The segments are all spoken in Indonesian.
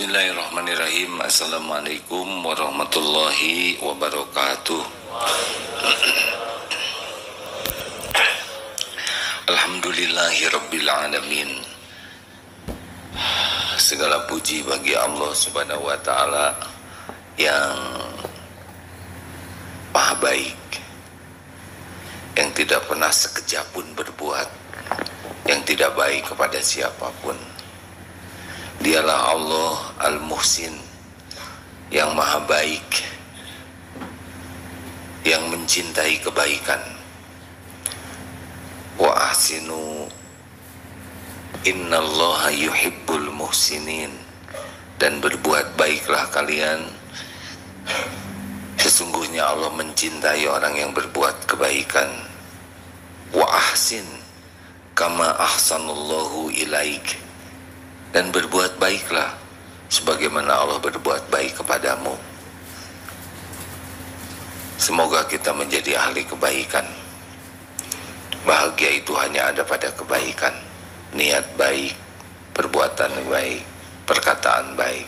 Bismillahirrahmanirrahim. Assalamualaikum warahmatullahi wabarakatuh. Alhamdulillahirabbil alamin. Segala puji bagi Allah Subhanahu wa taala yang Maha baik, yang tidak pernah sekejap pun berbuat yang tidak baik kepada siapapun. Dialah Allah Al-Muhsin, yang Maha baik, yang mencintai kebaikan. Wa ahsinu innallaha yuhibbul muhsinin. Dan berbuat baiklah kalian, sesungguhnya Allah mencintai orang yang berbuat kebaikan. Wa ahsin kama ahsanallahu ilaik. Dan berbuat baiklah sebagaimana Allah berbuat baik kepadamu. Semoga kita menjadi ahli kebaikan. Bahagia itu hanya ada pada kebaikan. Niat baik, perbuatan baik, perkataan baik.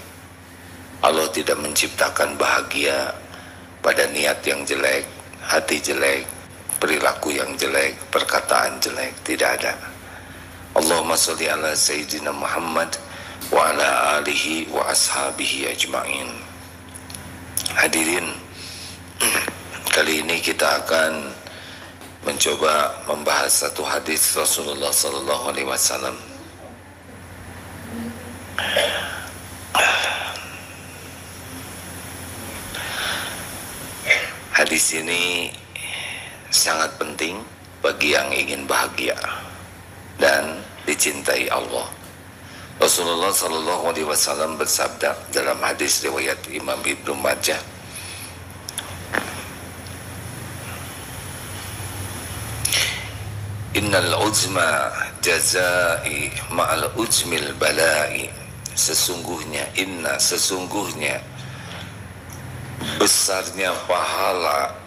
Allah tidak menciptakan bahagia pada niat yang jelek, hati jelek, perilaku yang jelek, perkataan jelek. Tidak ada. Allahumma sholli ala Sayyidina Muhammad wa ala alihi wa ashabihi ajma'in. Hadirin, kali ini kita akan mencoba membahas satu hadis Rasulullah sallallahu alaihi wasallam. Hadis ini sangat penting bagi yang ingin bahagia dan dicintai Allah. Rasulullah sallallahu alaihi wasallam bersabda dalam hadis riwayat Imam Ibnu Majah, Innal uzma jazai ma'al uzmil balai. Sesungguhnya besarnya pahala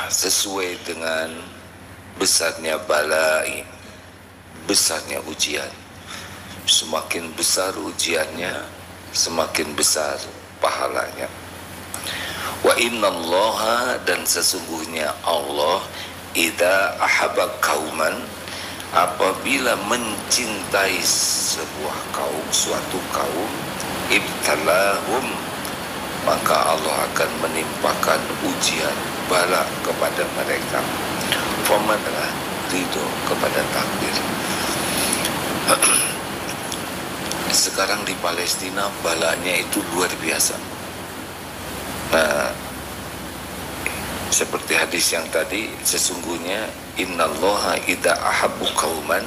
sesuai dengan besarnya balai, besarnya ujian. Semakin besar ujiannya, semakin besar pahalanya. Wa innallaha, dan sesungguhnya Allah, idza ahabba qauman, apabila mencintai sebuah kaum, suatu kaum, ibtalahum, maka Allah akan menimpakan ujian, bala kepada mereka. Famanlah ridho kepada takdir. Sekarang di Palestina balanya itu luar biasa. Nah, seperti hadis yang tadi, sesungguhnya innallaha idza ahabbu qauman,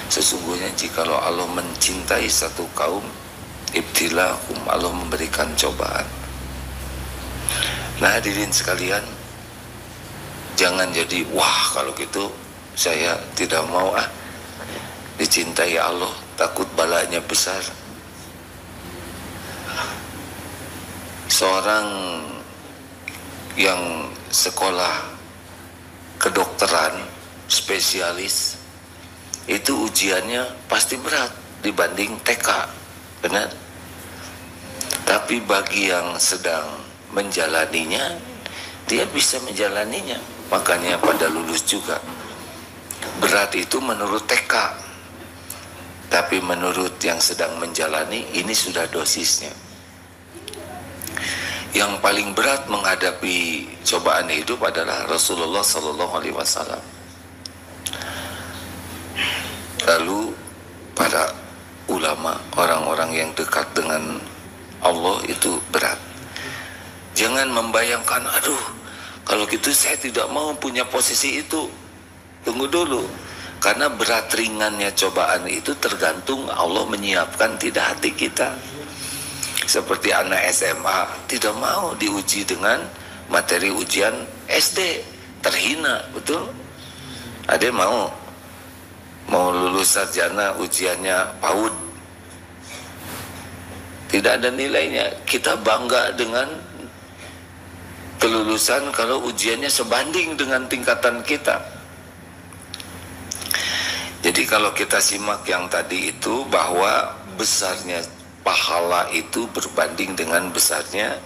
sesungguhnya jikalau Allah mencintai satu kaum, ibtilahum, Allah memberikan cobaan. Nah, hadirin sekalian, jangan jadi wah kalau gitu saya tidak mau dicintai Allah, takut balanya besar. Seorang yang sekolah kedokteran spesialis itu ujiannya pasti berat dibanding TK, benar? Tapi bagi yang sedang menjalaninya, dia bisa menjalaninya, makanya pada lulus juga. Berat itu menurut TK, tapi menurut yang sedang menjalani, ini sudah dosisnya. Yang paling berat menghadapi cobaan hidup adalah Rasulullah sallallahu alaihi wasallam. Lalu para ulama, orang-orang yang dekat dengan Allah itu berat. Jangan membayangkan, aduh, kalau gitu saya tidak mau punya posisi itu. Tunggu dulu. Karena berat ringannya cobaan itu tergantung Allah menyiapkan tidak hati kita. Seperti anak SMA tidak mau diuji dengan materi ujian SD, terhina, betul? Ada mau lulus sarjana ujiannya PAUD, tidak ada nilainya. Kita bangga dengan kelulusan kalau ujiannya sebanding dengan tingkatan kita. Jadi kalau kita simak yang tadi itu, bahwa besarnya pahala itu berbanding dengan besarnya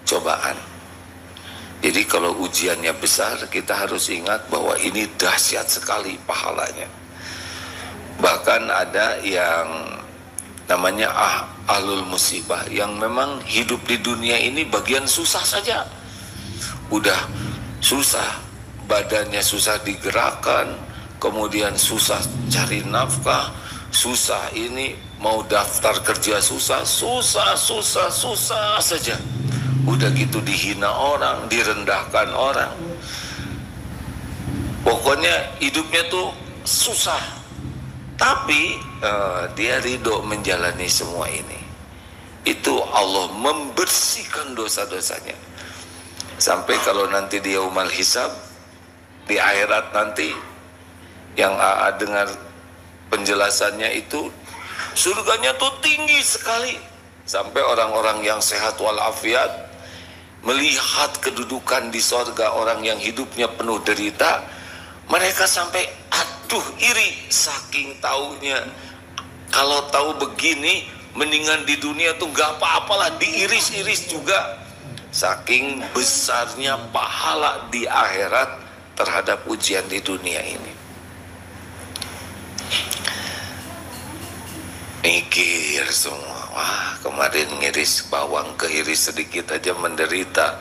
cobaan. Jadi kalau ujiannya besar, kita harus ingat bahwa ini dahsyat sekali pahalanya. Bahkan ada yang namanya ahlul musibah, yang memang hidup di dunia ini bagian susah saja. Udah susah, badannya susah digerakkan, kemudian susah cari nafkah, susah ini mau daftar kerja susah saja. Udah gitu dihina orang, direndahkan orang. Pokoknya hidupnya tuh susah. Tapi dia ridho menjalani semua ini. Itu Allah membersihkan dosa-dosanya. Sampai kalau nanti di yaumal hisab, di akhirat nanti, yang AA dengar penjelasannya itu, surganya tuh tinggi sekali. Sampai orang-orang yang sehat walafiat melihat kedudukan di sorga orang yang hidupnya penuh derita, mereka sampai aduh iri, saking taunya kalau tahu begini mendingan di dunia tuh gak apa-apalah, diiris-iris juga, saking besarnya pahala di akhirat terhadap ujian di dunia ini. Mikir semua, wah kemarin ngiris bawang keiris sedikit aja menderita.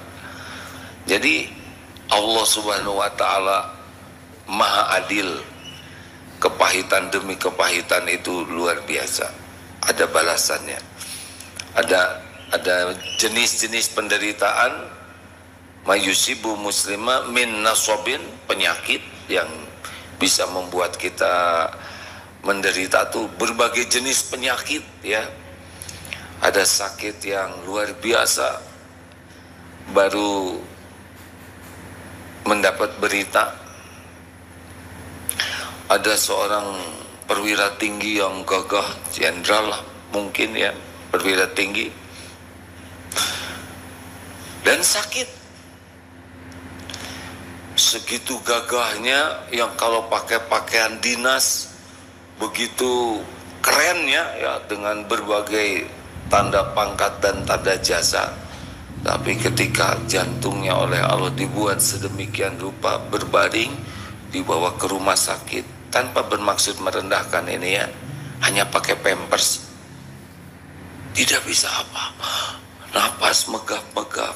Jadi Allah subhanahu wa ta'ala maha adil. Kepahitan demi kepahitan itu luar biasa, ada balasannya. Ada jenis-jenis penderitaan, mayusibu muslimah min nasobin, penyakit yang bisa membuat kita menderita tuh berbagai jenis penyakit ya. Ada sakit yang luar biasa, baru mendapat berita ada seorang perwira tinggi yang gagah, jenderal lah mungkin ya, perwira tinggi, dan sakit. Segitu gagahnya yang kalau pakai pakaian dinas begitu kerennya ya, dengan berbagai tanda pangkat dan tanda jasa. Tapi ketika jantungnya oleh Allah dibuat sedemikian rupa, berbaring, dibawa ke rumah sakit, tanpa bermaksud merendahkan ini ya, hanya pakai pampers, tidak bisa apa-apa, napas megap-megap,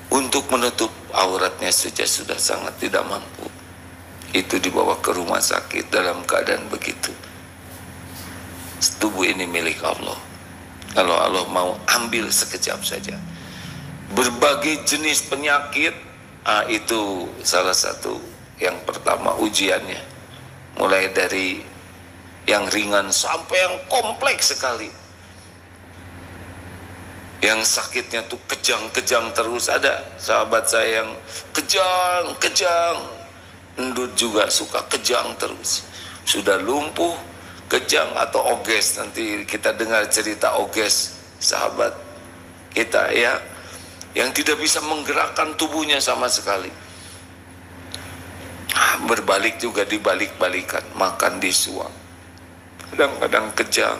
untuk menutup auratnya saja sudah sangat tidak mampu. Itu dibawa ke rumah sakit dalam keadaan begitu. Tubuh ini milik Allah. Kalau Allah mau ambil sekejap saja. Berbagai jenis penyakit, itu salah satu yang pertama ujiannya. Mulai dari yang ringan sampai yang kompleks sekali. Yang sakitnya tuh kejang-kejang terus. Ada sahabat saya yang kejang-kejang, endut juga suka kejang terus. Sudah lumpuh, kejang atau oges. Nanti kita dengar cerita oges sahabat kita ya, yang tidak bisa menggerakkan tubuhnya sama sekali. Berbalik juga dibalik-balikan, makan disuap. Kadang-kadang kejang,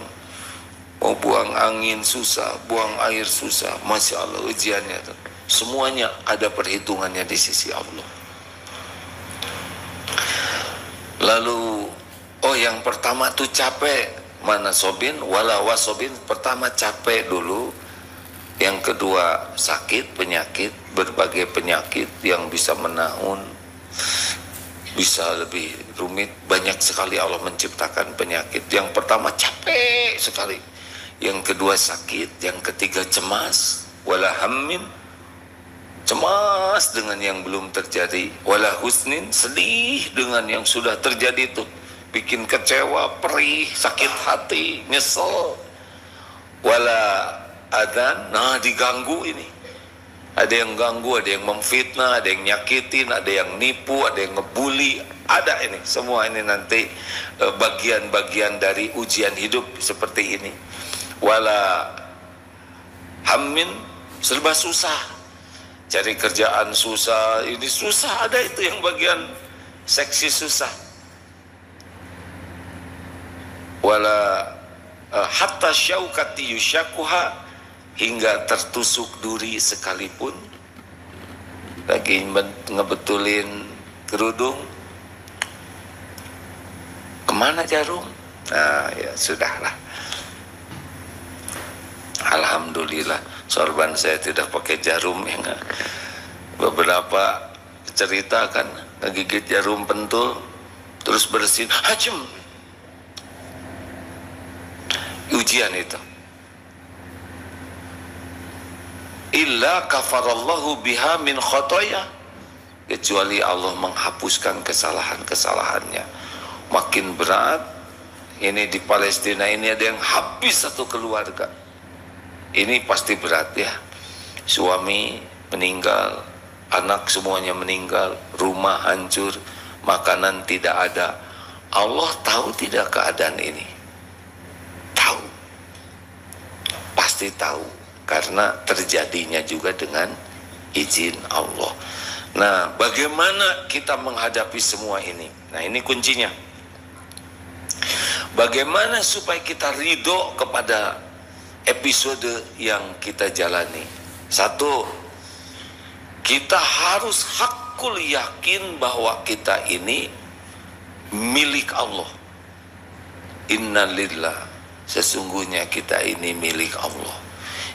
mau buang angin susah, buang air susah. Masya Allah ujiannya tuh. Semuanya ada perhitungannya di sisi Allah. Lalu yang pertama tuh capek, mana sobin wala wasobin. Pertama capek dulu, yang kedua sakit, penyakit, berbagai penyakit yang bisa menahun, bisa lebih rumit. Banyak sekali Allah menciptakan penyakit. Yang pertama capek sekali, yang kedua sakit, yang ketiga cemas, wala hammin, cemas dengan yang belum terjadi, wala husnin, sedih dengan yang sudah terjadi itu, bikin kecewa, perih, sakit hati, nyesel, wala adan, diganggu ini. Ada yang ganggu, ada yang memfitnah, ada yang nyakitin, ada yang nipu, ada yang ngebully, ada ini. Semua ini nanti bagian-bagian dari ujian hidup seperti ini. Wala hammin, serba susah. Cari kerjaan susah, ini susah, ada itu yang bagian seksi susah. Wala hatta syaukati yusyakuha, hingga tertusuk duri sekalipun. Lagi ngebetulin kerudung, kemana jarum? Nah ya sudahlah. Alhamdulillah sorban saya tidak pakai jarum ya. Beberapa cerita kan ngegigit jarum pentul terus bersin, hajem. Ujian itu. Illa kafarallahu biha min khotoya, kecuali Allah menghapuskan kesalahan-kesalahannya. Makin berat. Ini di Palestina ini ada yang habis satu keluarga. Ini pasti berat ya. Suami meninggal, anak semuanya meninggal, rumah hancur, makanan tidak ada. Allah tahu tidak keadaan ini? Tahu. Pasti tahu, karena terjadinya juga dengan izin Allah. Nah, bagaimana kita menghadapi semua ini? Nah, ini kuncinya. Bagaimana supaya kita ridho kepada episode yang kita jalani? Satu, kita harus hakul yakin bahwa kita ini milik Allah. Innalillah, sesungguhnya kita ini milik Allah.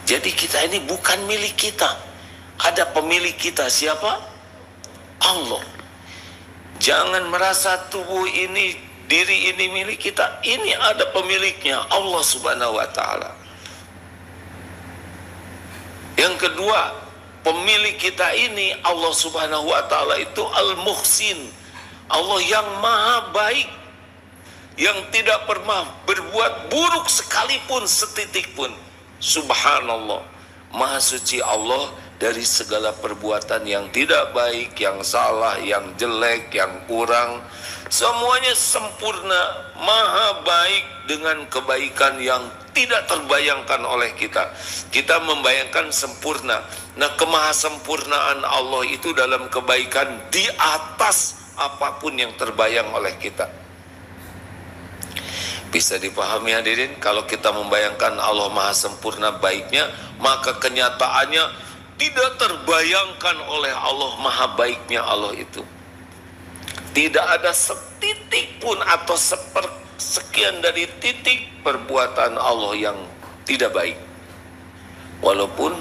Jadi kita ini bukan milik kita. Ada pemilik kita, siapa? Allah. Jangan merasa tubuh ini, diri ini milik kita. Ini ada pemiliknya, Allah Subhanahu wa Ta'ala. Yang kedua, pemilik kita ini Allah Subhanahu wa Ta'ala itu Al-Muhsin, Allah yang maha baik, yang tidak pernah berbuat buruk sekalipun setitik pun. Subhanallah, maha suci Allah dari segala perbuatan yang tidak baik, yang salah, yang jelek, yang kurang. Semuanya sempurna, maha baik dengan kebaikan yang tidak terbayangkan oleh kita. Kita membayangkan sempurna. Nah, kemahasempurnaan Allah itu dalam kebaikan di atas apapun yang terbayang oleh kita. Bisa dipahami hadirin, kalau kita membayangkan Allah maha sempurna baiknya, maka kenyataannya tidak terbayangkan oleh Allah maha baiknya Allah itu. Tidak ada setitik pun atau sekian dari titik perbuatan Allah yang tidak baik. Walaupun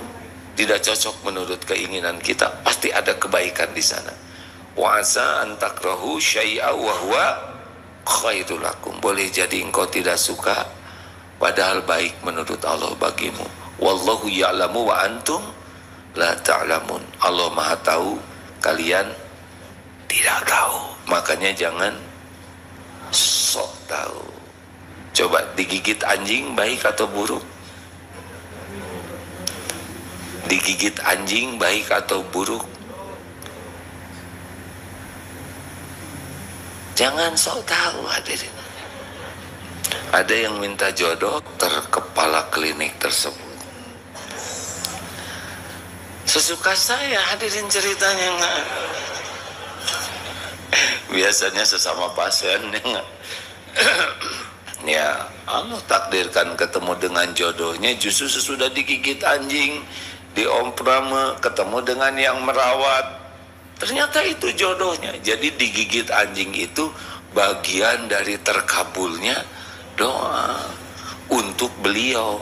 tidak cocok menurut keinginan kita, pasti ada kebaikan di sana. Wa asa an takrahu syai'a wa huwa khairul lakum. Boleh jadi engkau tidak suka, padahal baik menurut Allah bagimu. Wallahu ya'lamu wa antum la ta'lamun. Allah maha tahu, kalian tidak tahu. Makanya jangan sok tahu. Coba digigit anjing baik atau buruk? Digigit anjing baik atau buruk? Jangan sok tahu hadirin. Ada yang minta jodoh terkepala klinik tersebut. Sesuka saya hadirin ceritanya enggak. Biasanya sesama pasien enggak. Ya Allah takdirkan ketemu dengan jodohnya justru sesudah digigit anjing, diompram, ketemu dengan yang merawat. Ternyata itu jodohnya. Jadi digigit anjing itu bagian dari terkabulnya doa untuk beliau.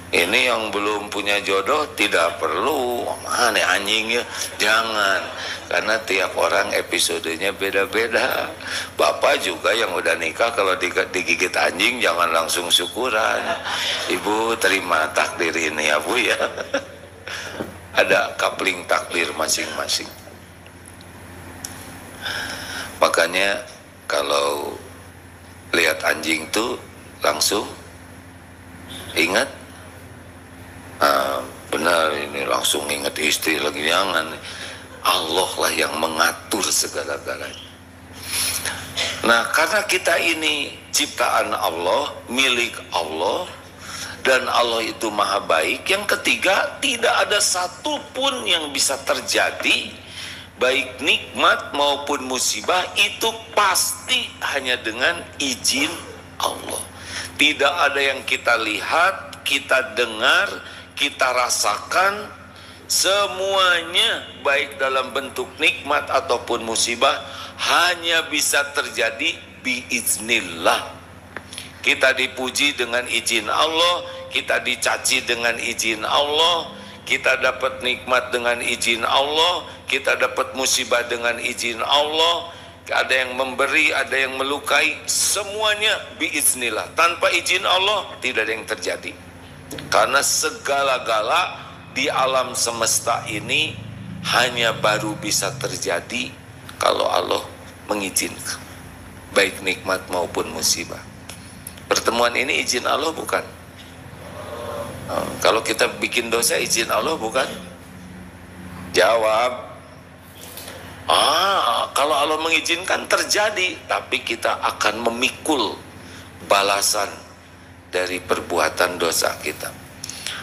Ini yang belum punya jodoh tidak perlu mana anjingnya, jangan, karena tiap orang episodenya beda-beda. Bapak juga yang udah nikah kalau digigit anjing jangan langsung syukuran. Ibu terima takdir ini ya Bu ya. Ada kapling takdir masing-masing. Makanya kalau lihat anjing tuh langsung ingat, benar ini langsung ingat istri lagi, jangan. Allah lah yang mengatur segala-galanya. Nah, karena kita ini ciptaan Allah, milik Allah, dan Allah itu maha baik. Yang ketiga, tidak ada satupun yang bisa terjadi, baik nikmat maupun musibah, itu pasti hanya dengan izin Allah. Tidak ada yang kita lihat, kita dengar, kita rasakan, semuanya baik dalam bentuk nikmat ataupun musibah hanya bisa terjadi biiznillah. Kita dipuji dengan izin Allah, kita dicaci dengan izin Allah, kita dapat nikmat dengan izin Allah, kita dapat musibah dengan izin Allah. Ada yang memberi, ada yang melukai, semuanya biiznillah. Tanpa izin Allah tidak ada yang terjadi. Karena segala-gala di alam semesta ini hanya baru bisa terjadi kalau Allah mengizinkan, baik nikmat maupun musibah. Pertemuan ini izin Allah bukan? Kalau kita bikin dosa izin Allah bukan? Jawab. Kalau Allah mengizinkan terjadi, tapi kita akan memikul balasan dari perbuatan dosa kita.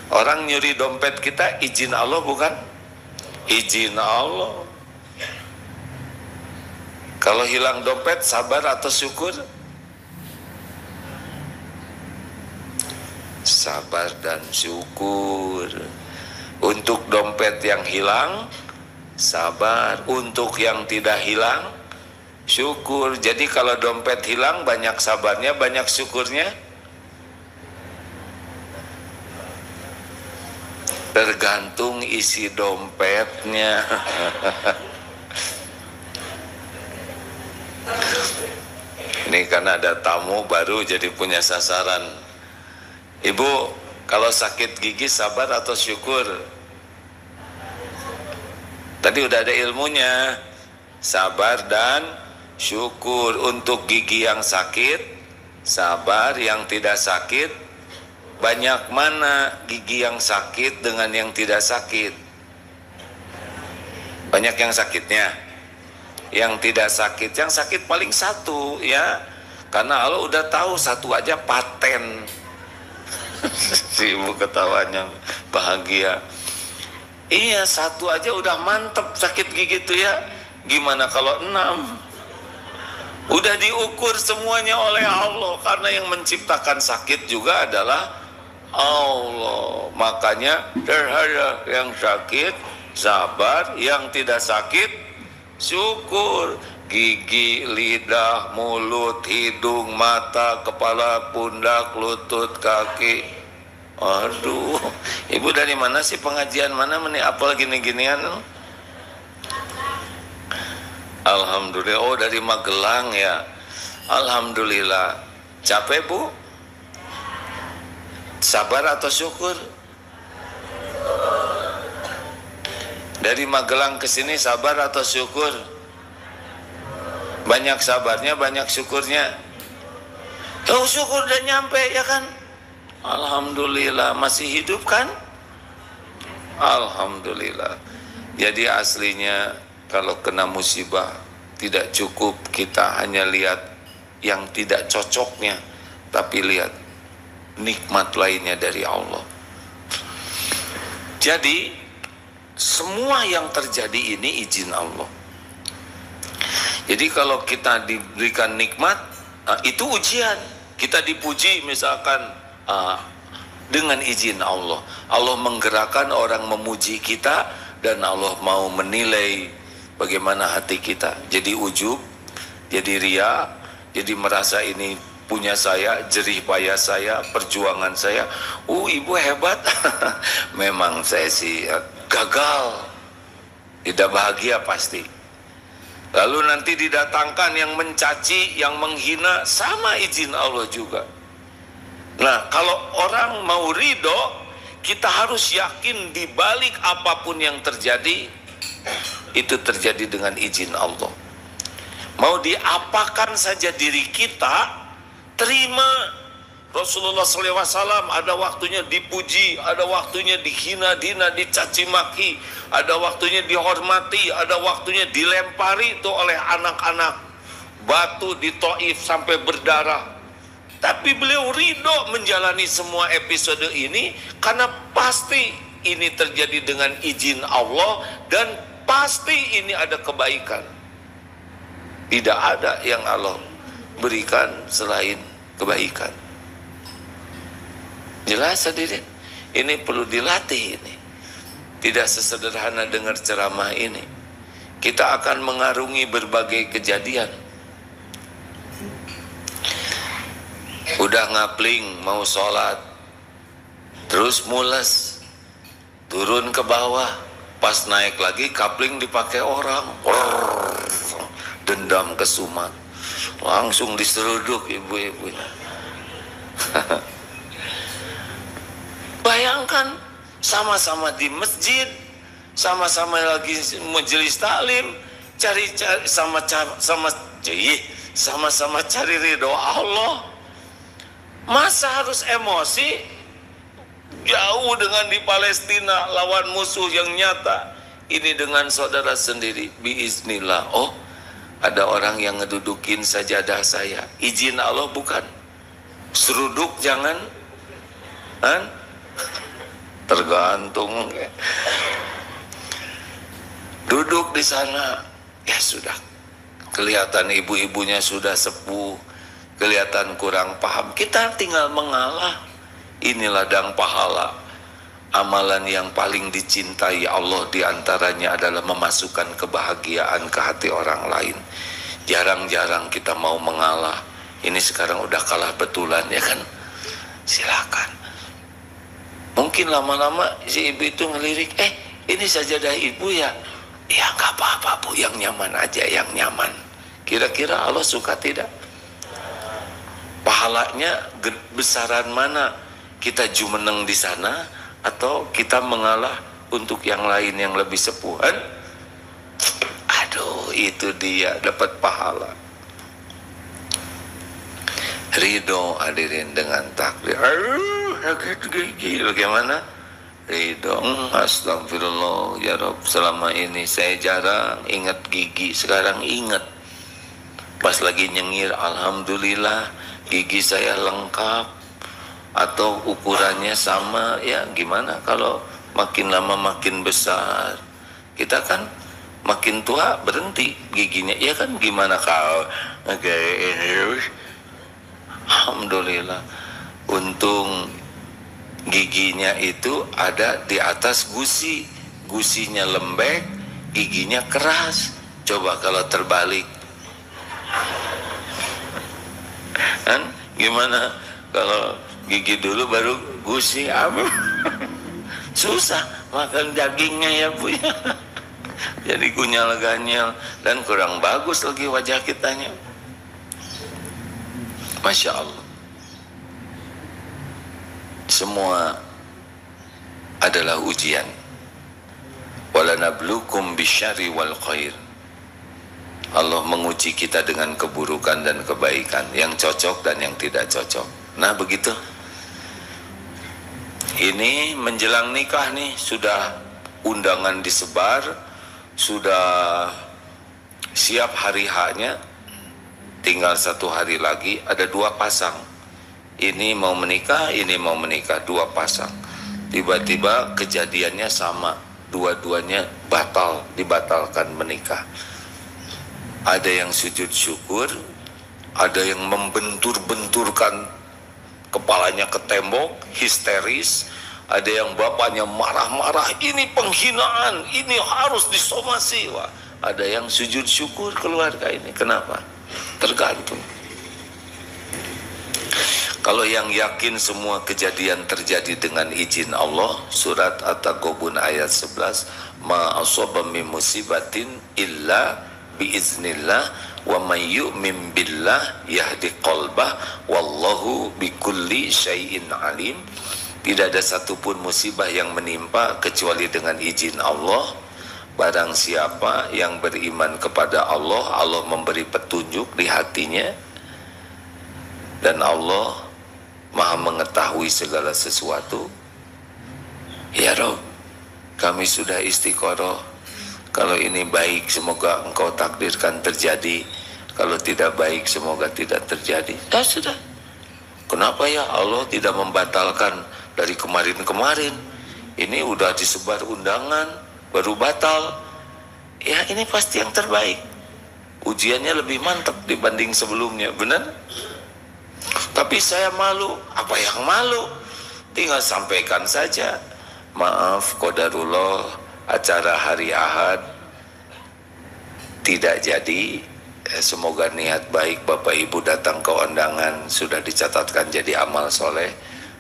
Orang nyuri dompet kita izin Allah bukan? Izin Allah. Kalau hilang dompet sabar atau syukur? Sabar dan syukur. Untuk dompet yang hilang sabar, untuk yang tidak hilang syukur. Jadi kalau dompet hilang banyak sabarnya, banyak syukurnya? Tergantung isi dompetnya. Ini karena ada tamu baru jadi punya sasaran. Ibu, kalau sakit gigi sabar atau syukur? Tadi udah ada ilmunya, sabar dan syukur. Untuk gigi yang sakit sabar, yang tidak sakit banyak mana gigi yang sakit dengan yang tidak sakit? Banyak yang sakitnya, yang tidak sakit. Yang sakit paling satu ya, karena Allah udah tahu satu aja paten. Si ibu ketawanya bahagia. Iya, satu aja udah mantep sakit gigi tuh ya. Gimana kalau 6? Udah diukur semuanya oleh Allah, karena yang menciptakan sakit juga adalah Allah. Makanya terhadap yang sakit sabar, yang tidak sakit syukur. Gigi, lidah, mulut, hidung, mata, kepala, pundak, lutut, kaki. Aduh, ibu dari mana sih, pengajian mana apal gini-ginian? Alhamdulillah. Oh, dari Magelang ya. Alhamdulillah. Capek bu? Sabar atau syukur? Dari Magelang ke sini sabar atau syukur? Banyak sabarnya, banyak syukurnya. Oh, syukur udah nyampe ya kan? Alhamdulillah, masih hidup kan? Alhamdulillah. Jadi aslinya kalau kena musibah tidak cukup kita hanya lihat yang tidak cocoknya, tapi lihat nikmat lainnya dari Allah. Jadi semua yang terjadi ini izin Allah. Jadi kalau kita diberikan nikmat, itu ujian. Kita dipuji misalkan dengan izin Allah. Allah menggerakkan orang memuji kita, dan Allah mau menilai bagaimana hati kita. Jadi ujub, jadi ria, jadi merasa ini punya saya, jerih payah saya, perjuangan saya. Ibu hebat. Memang saya sih gagal, tidak bahagia pasti. Lalu nanti didatangkan yang mencaci, yang menghina, sama izin Allah juga. Nah, kalau orang mau ridho, kita harus yakin di balik apapun yang terjadi, itu terjadi dengan izin Allah. Mau diapakan saja diri kita, terima. Rasulullah SAW ada waktunya dipuji, ada waktunya dihina-hina, dicaci maki, ada waktunya dihormati, ada waktunya dilempari itu oleh anak-anak batu di Taif sampai berdarah. Tapi beliau ridho menjalani semua episode ini karena pasti ini terjadi dengan izin Allah dan pasti ini ada kebaikan. Tidak ada yang Allah berikan selain kebaikan. Jelas hadirin, ini perlu dilatih ini. Tidak sesederhana dengar ceramah ini. Kita akan mengarungi berbagai kejadian. Udah ngapling mau sholat, terus mules, turun ke bawah, pas naik lagi kapling dipakai orang, dendam kesumat, langsung diseruduk ibu-ibunya. Bayangkan, sama-sama di masjid, sama-sama lagi majelis taklim, sama-sama cari ridho Allah. Masa harus emosi? Jauh dengan di Palestina lawan musuh yang nyata. Ini dengan saudara sendiri, biiznillah. Oh, ada orang yang ngedudukin sajadah saya. Izin Allah bukan? Seruduk jangan? Tergantung. Duduk di sana, ya sudah. Kelihatan ibu-ibunya sudah sepuh, kelihatan kurang paham. Kita tinggal mengalah. Ini ladang pahala. Amalan yang paling dicintai Allah diantaranya adalah memasukkan kebahagiaan ke hati orang lain. Jarang-jarang kita mau mengalah. Ini sekarang udah kalah betulan, ya kan? Silakan. Mungkin lama-lama si ibu itu ngelirik, ini sajadah ibu ya? Ya nggak apa-apa bu, yang nyaman aja, yang nyaman. Kira-kira Allah suka tidak? Pahalanya besaran mana? Kita jumeneng di sana atau kita mengalah untuk yang lain yang lebih sepuhan? Aduh, itu dia dapat pahala. Ridho hadirin dengan takdir. Sakit gigi bagaimana? Ridho. Astagfirullah ya Rabb, selama ini saya jarang ingat gigi, sekarang ingat. Pas lagi nyengir, alhamdulillah gigi saya lengkap atau ukurannya sama. Ya gimana kalau makin lama makin besar? Kita kan makin tua berhenti giginya, ya kan? Gimana kau? Alhamdulillah, untung giginya itu ada di atas gusi, gusinya lembek, giginya keras. Coba kalau terbalik, kan? Gimana kalau gigi dulu baru gusi? Susah makan dagingnya ya bu ya. Jadi gunyal-ganyal dan kurang bagus lagi wajah kitanya. Masya Allah. Semua adalah ujian. Walanablukum bisyarri wal khair. Allah menguji kita dengan keburukan dan kebaikan, yang cocok dan yang tidak cocok. Nah begitu. Ini menjelang nikah nih, sudah undangan disebar, sudah siap hari H-nya, tinggal 1 hari lagi, ada 2 pasang. Ini mau menikah, ini mau menikah, 2 pasang. Tiba-tiba kejadiannya sama, dua-duanya dibatalkan menikah. Ada yang sujud syukur, ada yang membentur-benturkan kepalanya ke tembok, histeris. Ada yang bapaknya marah-marah, ini penghinaan, ini harus disomasi. Wah, ada yang sujud syukur keluarga ini. Kenapa? Tergantung. Kalau yang yakin semua kejadian terjadi dengan izin Allah, surat At-Taghabun ayat 11, ma asaba min musibatin illa biiznillah wa may yu'min billah yahdi qalbah wallahu bikulli syai'in alim. Tidak ada satupun musibah yang menimpa kecuali dengan izin Allah. Barang siapa yang beriman kepada Allah, Allah memberi petunjuk di hatinya, dan Allah Maha mengetahui segala sesuatu. Ya Rabb, kami sudah istiqoroh. Kalau ini baik, semoga Engkau takdirkan terjadi. Kalau tidak baik, semoga tidak terjadi. Ya sudah. Kenapa ya Allah tidak membatalkan dari kemarin-kemarin? Ini udah disebar undangan, baru batal. Ya ini pasti yang terbaik. Ujiannya lebih mantap dibanding sebelumnya, benar? Tapi saya malu. Apa yang malu? tinggal sampaikan saja, maaf qadarullah acara hari Ahad tidak jadi, semoga niat baik Bapak Ibu datang ke undangan sudah dicatatkan jadi amal soleh,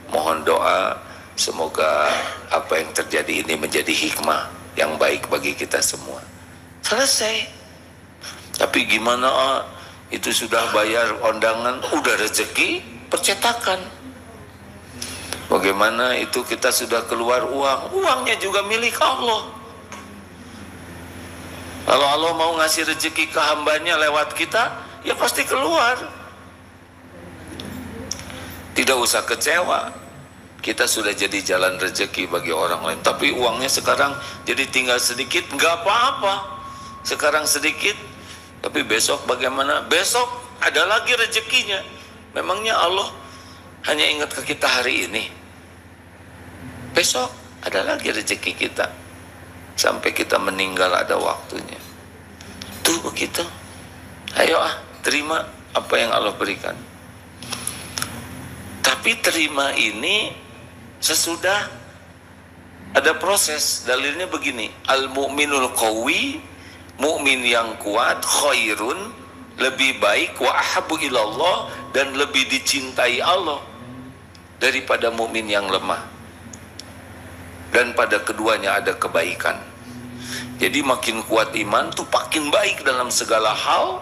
mohon doa semoga apa yang terjadi ini menjadi hikmah yang baik bagi kita semua. Selesai. Tapi gimana, itu sudah bayar undangan, udah rezeki percetakan. Bagaimana itu kita sudah keluar uang, uangnya juga milik Allah. Kalau Allah mau ngasih rezeki ke hambanya lewat kita, ya pasti keluar. Tidak usah kecewa, kita sudah jadi jalan rezeki bagi orang lain. Tapi uangnya sekarang jadi tinggal sedikit, nggak apa-apa. Sekarang sedikit, tapi besok bagaimana? Besok ada lagi rezekinya. Memangnya Allah hanya ingat ke kita hari ini? Besok ada lagi rezeki kita. Sampai kita meninggal ada waktunya. Tuh begitu. Ayo terima apa yang Allah berikan. Tapi terima ini sesudah ada proses. Dalilnya begini, al-mu'minul qawi, mukmin yang kuat, khairun, lebih baik, wa ahabbu ilallah, dan lebih dicintai Allah daripada mukmin yang lemah. Dan pada keduanya ada kebaikan. Jadi makin kuat iman tuh makin baik dalam segala hal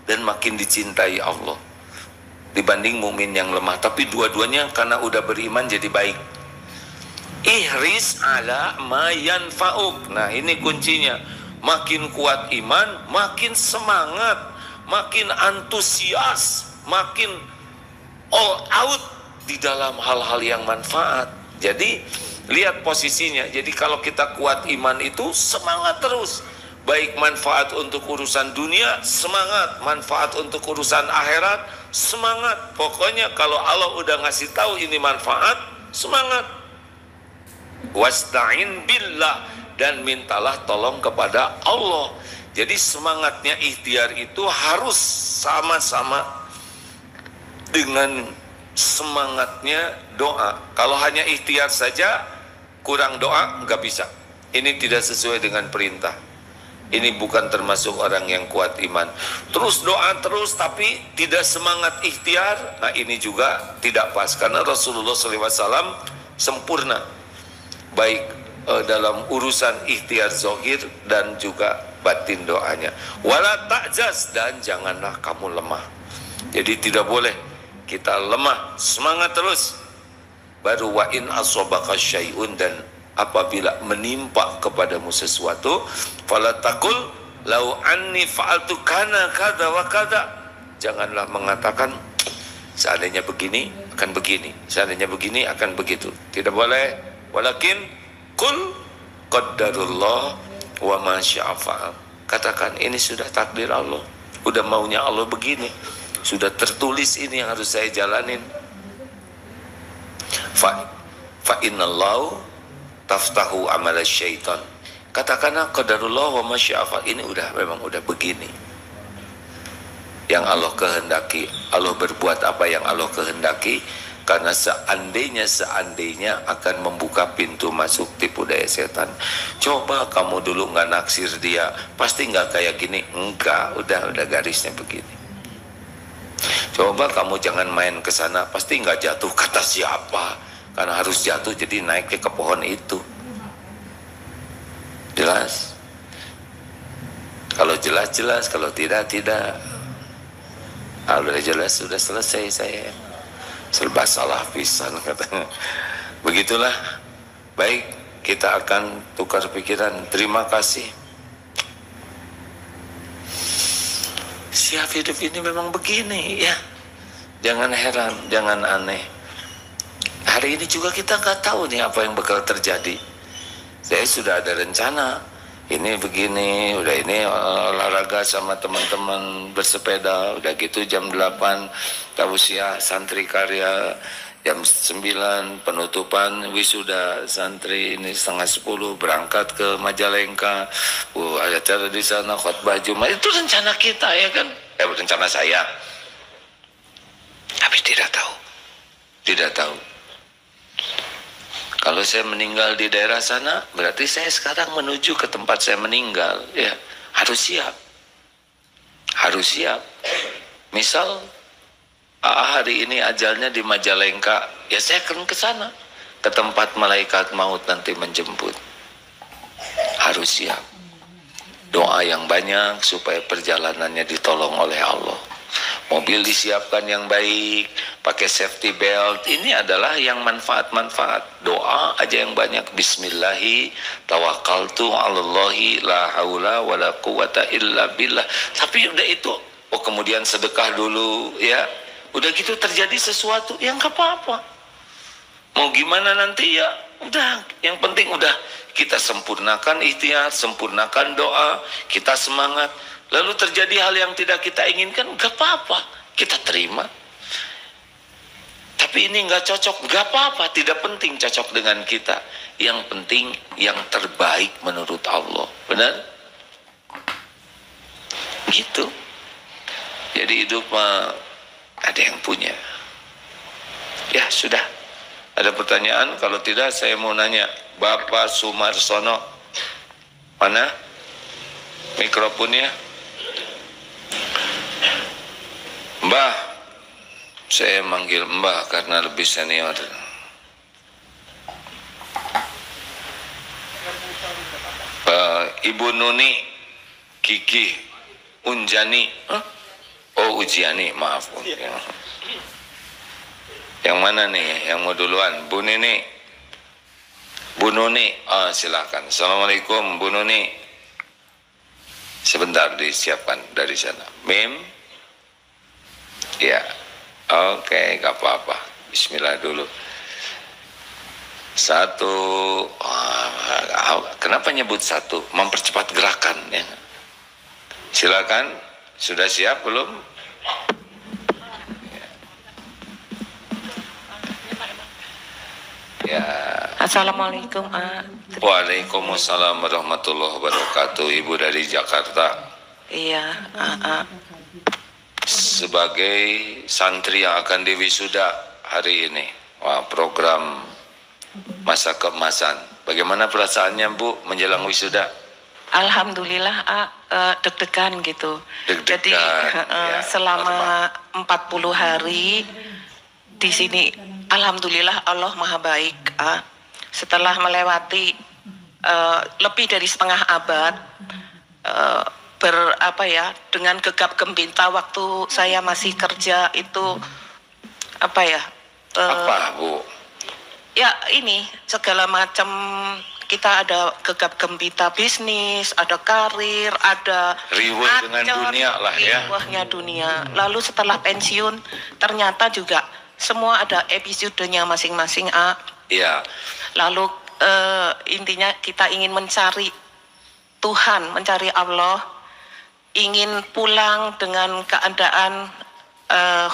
dan makin dicintai Allah dibanding mukmin yang lemah. Tapi dua-duanya karena udah beriman jadi baik. Ihris ala ma yanfa'uk. Nah, ini kuncinya. Makin kuat iman, makin semangat, makin antusias, makin all out di dalam hal-hal yang manfaat. Jadi lihat posisinya. Jadi kalau kita kuat iman itu semangat terus, baik manfaat untuk urusan dunia semangat, manfaat untuk urusan akhirat semangat. Pokoknya kalau Allah udah ngasih tahu ini manfaat, semangat. Wasta'in billah, dan mintalah tolong kepada Allah. Jadi semangatnya ikhtiar itu harus sama-sama dengan semangatnya doa. Kalau hanya ikhtiar saja kurang doa, nggak bisa. Ini tidak sesuai dengan perintah. Ini bukan termasuk orang yang kuat iman. Terus doa terus tapi tidak semangat ikhtiar, nah ini juga tidak pas. Karena Rasulullah SAW sempurna, baik dalam urusan ikhtiar zahir dan juga batin doanya. Wala ta'jaz, dan janganlah kamu lemah. Jadi tidak boleh kita lemah, semangat terus. Baru wa in asobaka syai'un, dan apabila menimpa kepadamu sesuatu, fala taqul lau anni fa'altu kana kada wa kada. Janganlah mengatakan seandainya begini akan begini, seandainya begini akan begitu. Tidak boleh. Walakin qul qaddarullah wa ma syaa fa'al. Katakan ini sudah takdir Allah, udah maunya Allah begini, sudah tertulis ini yang harus saya jalanin. Fa innallahu taftahu amal syaitan. Katakanlah qadarullah wa ma syaa fa'al. Ini memang udah begini yang Allah kehendaki. Allah berbuat apa yang Allah kehendaki, karena seandainya akan membuka pintu masuk tipu daya setan. Coba kamu dulu nggak naksir dia, pasti nggak kayak gini. Enggak, udah garisnya begini. Coba kamu jangan main ke sana, pasti nggak jatuh. Kata siapa? Karena harus jatuh, jadi naiknya ke pohon itu. Jelas? Kalau jelas, kalau tidak. Udah jelas, sudah selesai saya. Serba salah pisan katanya. Begitulah. Baik, kita akan tukar pikiran. Terima kasih. Siap hidup ini memang begini ya. Jangan heran, jangan aneh. Hari ini juga kita nggak tahu nih apa yang bakal terjadi. Saya sudah ada rencana. Ini begini, udah ini olahraga sama teman-teman bersepeda, udah gitu jam 8 tausiah santri karya, jam 9 penutupan wisuda santri, ini setengah 10 berangkat ke Majalengka, ada acara di sana khotbah Jumat. Itu rencana kita ya kan, rencana saya. Tapi tidak tahu. Kalau saya meninggal di daerah sana, berarti saya sekarang menuju ke tempat saya meninggal. Ya, harus siap. Harus siap. Misal hari ini ajalnya di Majalengka, ya saya akan ke sana, ke tempat malaikat maut nanti menjemput. Harus siap. Doa yang banyak supaya perjalanannya ditolong oleh Allah. Mobil disiapkan yang baik, pakai safety belt. Ini adalah yang manfaat-manfaat. Doa aja yang banyak. Bismillahi tawakkaltu 'alallahi la haula wala quwata illa billah. Tapi udah itu, oh kemudian sedekah dulu ya. Udah gitu terjadi sesuatu yang gak apa-apa. Mau gimana nanti ya, udah. Yang penting udah kita sempurnakan ikhtiar, sempurnakan doa, kita semangat. Lalu terjadi hal yang tidak kita inginkan, gak apa-apa, kita terima. Tapi ini gak cocok, gak apa-apa, tidak penting cocok dengan kita. Yang penting yang terbaik menurut Allah. Benar? Gitu. Jadi hidup ada yang punya. Ya sudah. Ada pertanyaan? Kalau tidak saya mau nanya, Bapak Sumarsono, mana mikrofonnya? Mbah, saya manggil Mbah karena lebih senior. Ibu Nuni, Kiki, Unjani, oh Ujiani, maaf. Yang mana nih? Yang mau duluan? Bu Nini, Bu Nuni, silakan. Assalamualaikum Bu Nuni. Sebentar disiapkan dari sana. Mim. Ya, oke, gak apa-apa. Bismillah dulu. Satu, kenapa nyebut satu? Mempercepat gerakan ya. Silakan, sudah siap belum? Ya. Assalamualaikum. Waalaikumsalam warahmatullahi wabarakatuh. Ibu dari Jakarta. Iya. Sebagai santri yang akan diwisuda hari ini, program masa keemasan. Bagaimana perasaannya Bu menjelang wisuda? Alhamdulillah deg-degan gitu. Deg-degan. Jadi Ya, selama 40 hari di sini, alhamdulillah Allah Maha Baik. Setelah melewati lebih dari setengah abad, dengan gegap gempita waktu saya masih kerja itu apa Bu? Ya ini segala macam, kita ada gegap gempita bisnis, ada karir, ada riweh dengan dunia lah ya. Riwehnya dunia. Lalu setelah pensiun ternyata juga semua ada episodenya masing-masing. Iya. Lalu intinya kita ingin mencari Tuhan, mencari Allah, ingin pulang dengan keadaan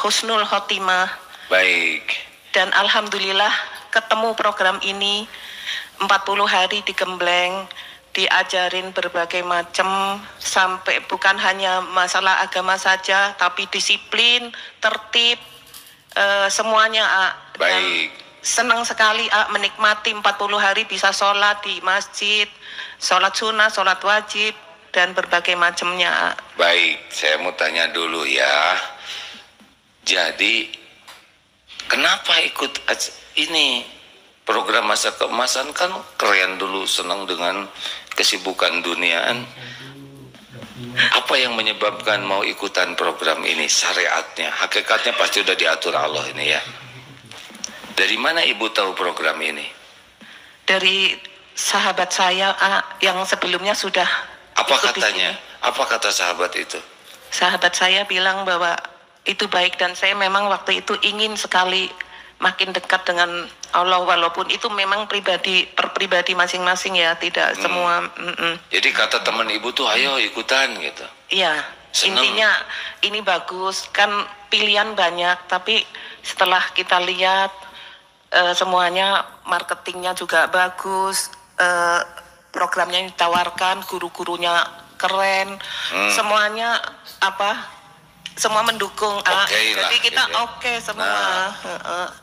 husnul khotimah. Baik. Dan alhamdulillah ketemu program ini 40 hari digembleng, diajarin berbagai macam, sampai bukan hanya masalah agama saja, tapi disiplin, tertib, semuanya. Baik. Senang sekali menikmati 40 hari bisa sholat di masjid, sholat sunnah, sholat wajib, dan berbagai macamnya. Baik, saya mau tanya dulu ya. Jadi, kenapa ikut ini program masa keemasan? Kan keren dulu, senang dengan kesibukan duniaan. Apa yang menyebabkan mau ikutan program ini? Syariatnya, hakikatnya pasti udah diatur Allah ini ya. Dari mana Ibu tahu program ini? Dari sahabat saya yang sebelumnya sudah. Apa katanya? Apa kata sahabat itu? Sahabat saya bilang bahwa itu baik, dan saya memang waktu itu ingin sekali makin dekat dengan Allah, walaupun itu memang per pribadi masing-masing ya, tidak semua. Jadi kata teman Ibu tuh ayo ikutan gitu. Iya, intinya ini bagus, kan pilihan banyak, tapi setelah kita lihat semuanya, marketingnya juga bagus, programnya yang ditawarkan, guru-gurunya keren, semuanya semua mendukung. Jadi kita gitu. oke semua.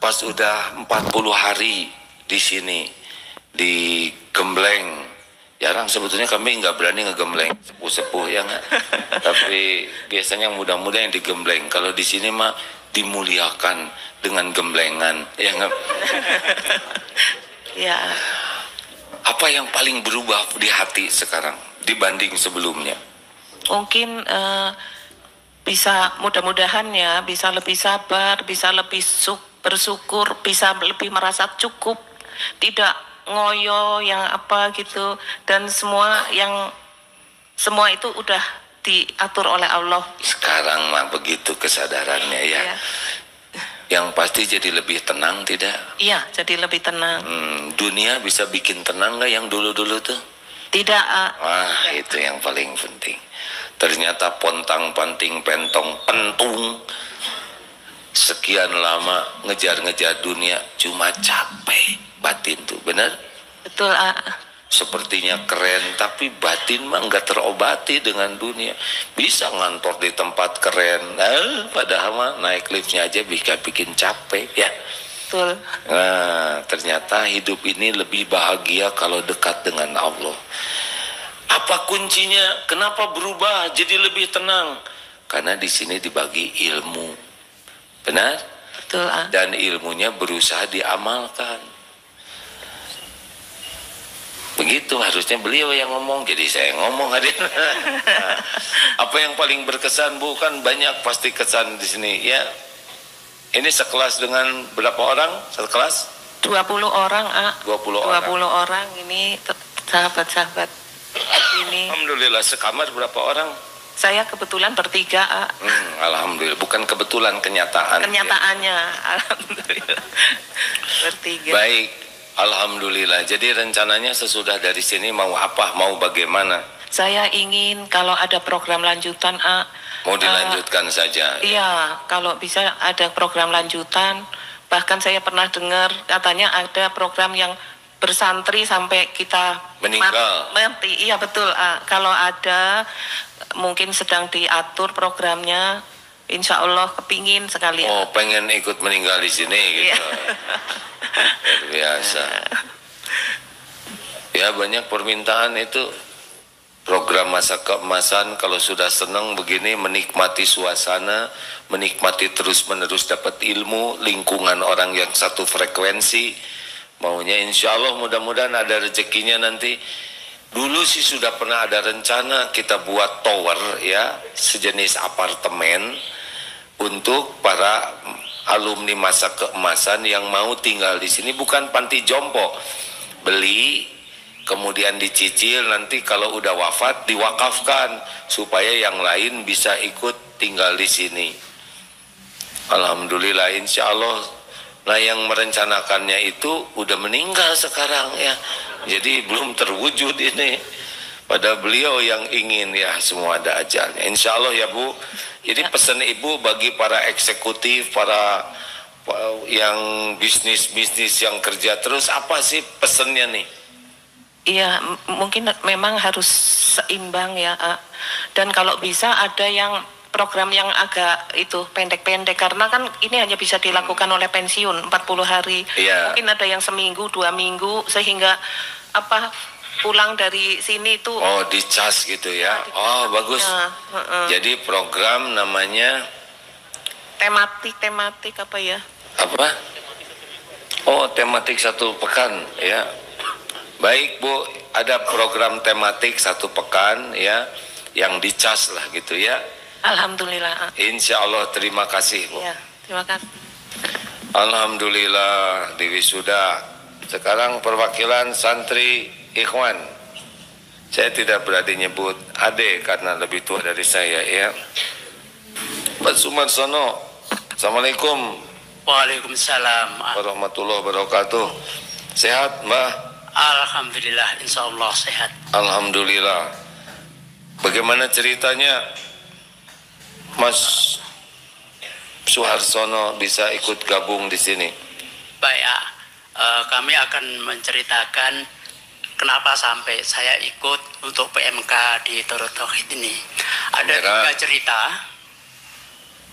Pas udah 40 hari di sini, digembleng. Jarang sebetulnya kami nggak berani ngegembleng sepuh-sepuh ya nggak. Tapi biasanya muda-muda yang digembleng. Kalau di sini mah dimuliakan dengan gemblengan ya nggak. Ya, Apa yang paling berubah di hati sekarang dibanding sebelumnya? mungkin bisa mudah-mudahan ya bisa lebih sabar, bisa lebih bersyukur, bisa lebih merasa cukup, tidak ngoyo yang apa gitu, dan semua itu udah diatur oleh Allah. Sekarang mah begitu kesadarannya ya. Ya. Yang pasti jadi lebih tenang tidak? Iya, jadi lebih tenang. Dunia bisa bikin tenang nggak yang dulu-dulu tuh? Tidak. Wah, itu yang paling penting. Ternyata pontang-panting pentong pentung sekian lama ngejar-ngejar dunia cuma capek batin tuh, benar? Betul. Sepertinya keren tapi batin mah nggak terobati dengan dunia. Bisa ngantor di tempat keren, padahal mah naik liftnya aja bisa bikin capek ya. Betul. Nah, ternyata hidup ini lebih bahagia kalau dekat dengan Allah. Apa kuncinya? Kenapa berubah jadi lebih tenang? Karena di sini dibagi ilmu, benar? Betul. Dan ilmunya berusaha diamalkan. Begitu harusnya beliau yang ngomong, jadi saya ngomong hadir. Apa yang paling berkesan? Bukan banyak pasti kesan di sini ya. Ini sekelas dengan berapa orang? Sekelas? 20 orang, 20 orang ini sahabat-sahabat ini. Alhamdulillah, sekamar berapa orang? Saya kebetulan bertiga, Alhamdulillah, bukan kebetulan, kenyataan. Kenyataannya, ya. Alhamdulillah. Bertiga. Baik, alhamdulillah. Jadi rencananya sesudah dari sini mau apa? Mau bagaimana? Saya ingin kalau ada program lanjutan, Mau dilanjutkan saja. Iya, kalau bisa ada program lanjutan. Bahkan saya pernah dengar katanya ada program yang bersantri sampai kita meninggal. Mati. Iya betul. Kalau ada mungkin sedang diatur programnya, insya Allah kepingin sekali. Oh, pengen ikut meninggal di sini gitu. Luar biasa. Ya, banyak permintaan itu. Program masa keemasan, kalau sudah senang begini, menikmati suasana, menikmati terus-menerus dapat ilmu, lingkungan orang yang satu frekuensi, maunya insya Allah mudah-mudahan ada rezekinya nanti. Dulu sih sudah pernah ada rencana kita buat tower ya, sejenis apartemen untuk para alumni masa keemasan yang mau tinggal di sini, bukan panti jompo, beli kemudian dicicil, nanti kalau udah wafat diwakafkan supaya yang lain bisa ikut tinggal di sini. Alhamdulillah, insya Allah. Nah, yang merencanakannya itu udah meninggal sekarang ya, jadi belum terwujud ini. Pada beliau yang ingin ya, semua ada ajalnya. Insya Allah ya Bu. Jadi pesan Ibu bagi para eksekutif, para yang bisnis yang kerja terus, apa sih pesannya nih? Iya, mungkin memang harus seimbang ya. Dan kalau bisa ada yang program yang agak itu pendek-pendek, karena kan ini hanya bisa dilakukan oleh pensiun 40 hari. Iya. Mungkin ada yang seminggu, 2 minggu, sehingga pulang dari sini itu. Oh, dicas gitu ya. Oh, bagus. Jadi program namanya tematik apa ya? Apa? Oh, tematik 1 pekan ya. Baik Bu, ada program tematik 1 pekan ya, yang dicas lah gitu ya. Alhamdulillah. Insya Allah, terima kasih Bu. Ya, terima kasih. Alhamdulillah, di wisuda. Sekarang perwakilan santri Ikhwan. Saya tidak berani nyebut Ade karena lebih tua dari saya ya. Pak Sumarsono. Assalamualaikum. Waalaikumsalam warahmatullahi wabarakatuh. Sehat Mbah? Alhamdulillah, insya Allah sehat. Alhamdulillah. Bagaimana ceritanya Mas Suharsono bisa ikut gabung di sini? Baik, kami akan menceritakan kenapa sampai saya ikut untuk PMK di Darut Tauhid ini. Ada 3 cerita.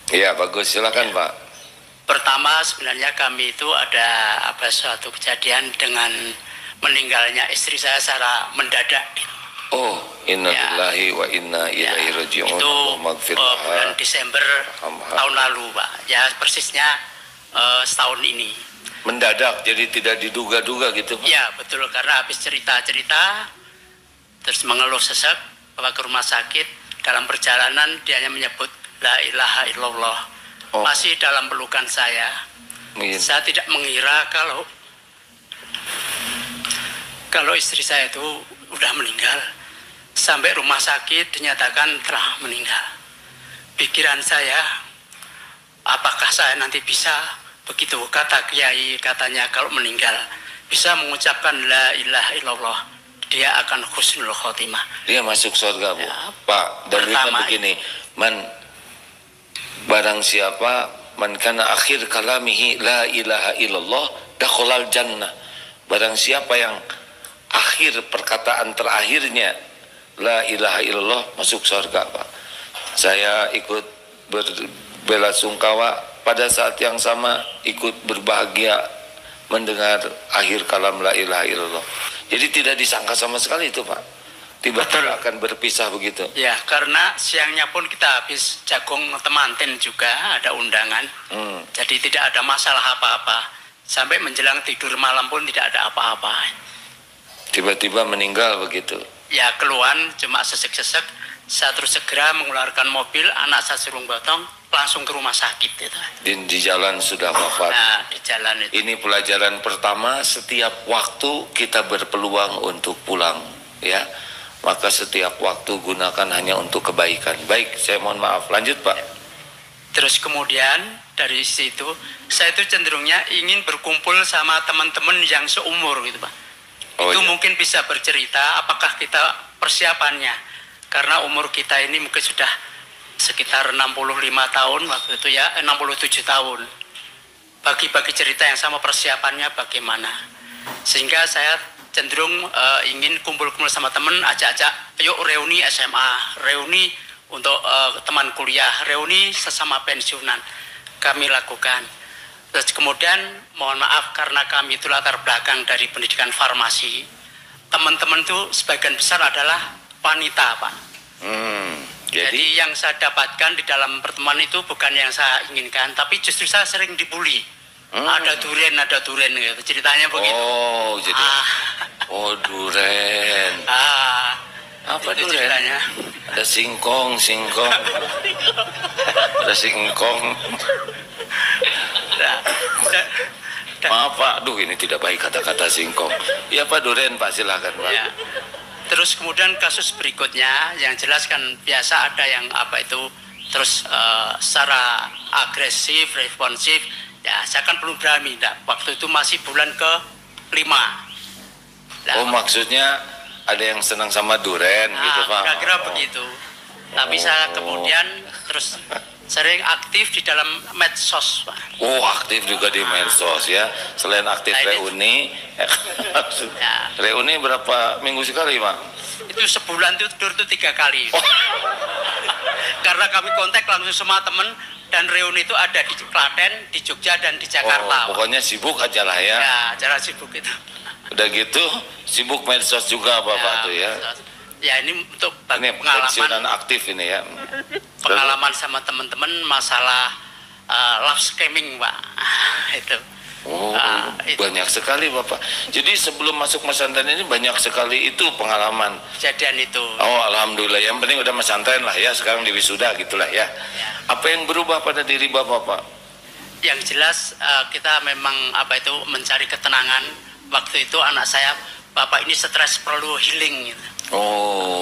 Iya, bagus, silakan Pak. Pertama, sebenarnya kami itu ada suatu kejadian dengan meninggalnya istri saya secara mendadak. Oh, innalillahi wa inna ilaihi raji'un. Itu bulan Desember tahun lalu, Pak. Ya persisnya setahun ini. Mendadak, jadi tidak diduga-duga gitu, Pak? Ya betul, karena habis cerita-cerita terus mengeluh sesak, bawa ke rumah sakit. Dalam perjalanan dia hanya menyebut la ilaha illallah. Masih dalam pelukan saya. Saya tidak mengira kalau istri saya itu udah meninggal. Sampai rumah sakit dinyatakan telah meninggal. Pikiran saya, apakah saya nanti bisa, begitu kata kiai katanya kalau meninggal bisa mengucapkan la ilaha illallah, dia akan husnul khotimah. Dia masuk surga, Bu. Ya, Pak, dalilnya begini, barang siapa man kana akhir kalamihi la ilaha illallah dakhalal jannah. Barang siapa yang akhir perkataan terakhirnya la ilaha illallah masuk surga, Pak. Saya ikut berbelasungkawa pada saat yang sama, ikut berbahagia mendengar akhir kalam la ilaha illallah. Jadi tidak disangka sama sekali itu, Pak. Tiba-tiba akan berpisah begitu. Ya, karena siangnya pun kita habis jagung temanten juga, ada undangan. Jadi tidak ada masalah apa-apa. Sampai menjelang tidur malam pun tidak ada apa-apa. Tiba-tiba meninggal begitu. Ya, keluhan cuma sesek-sesek. Saya terus segera mengeluarkan mobil, anak saya suruh gotong, langsung ke rumah sakit itu. Di jalan sudah wafat. Nah, di jalan itu. Ini pelajaran pertama, setiap waktu kita berpeluang untuk pulang, ya. Maka setiap waktu gunakan hanya untuk kebaikan. Baik, saya mohon maaf. Lanjut, Pak. Terus kemudian dari situ, saya itu cenderungnya ingin berkumpul sama teman-teman yang seumur gitu, Pak. Itu mungkin bisa bercerita apakah kita persiapannya. Karena umur kita ini mungkin sudah sekitar 65 tahun waktu itu ya, 67 tahun. Bagi-bagi cerita yang sama persiapannya bagaimana. Sehingga saya cenderung ingin kumpul-kumpul sama teman, ajak-ajak, yuk reuni SMA, reuni untuk teman kuliah, reuni sesama pensiunan. Kami lakukan. Terus kemudian mohon maaf karena kami itu latar belakang dari pendidikan farmasi. Teman-teman itu sebagian besar adalah wanita, Pak. Jadi yang saya dapatkan di dalam pertemuan itu bukan yang saya inginkan, tapi justru saya sering dibully. Ada duren gitu. Ceritanya begitu. Oh, jadi duren. Apa duren? Ceritanya. Ada singkong. Ada singkong. Maaf, Pak. Duh, ini tidak baik kata-kata singkong. Ya, Pak, duren, Pak, silakan, Pak. Ya. Terus kemudian kasus berikutnya yang jelas kan biasa ada yang terus secara agresif, responsif. Ya, saya kan belum berani, waktu itu masih bulan ke-5. Maksudnya ada yang senang sama duren gitu, Pak? Kira-kira begitu. Tapi saya kemudian terus sering aktif di dalam medsos, Pak. Aktif juga di medsos ya. Selain aktif reuni, reuni berapa minggu sekali, Pak? Itu sebulan itu tidur 3 kali. Karena kami kontak langsung sama teman. Dan reuni itu ada di Klaten, di Jogja, dan di Jakarta. Pokoknya sibuk aja lah ya. Ya, acara sibuk itu. Udah gitu, sibuk medsos juga Bapak tuh ya. Ya, ini untuk ini pengalaman aktif ini ya. Pengalaman sama teman-teman masalah love scamming, Pak. Itu. Banyak sekali Bapak. Jadi sebelum masuk pesantren ini banyak sekali itu pengalaman. Kejadian itu. Alhamdulillah. Yang penting udah pesantren lah ya. Sekarang di wisuda gitulah ya. Apa yang berubah pada diri Bapak, Pak? Yang jelas kita memang mencari ketenangan. Waktu itu anak saya, Bapak ini stres, perlu healing gitu.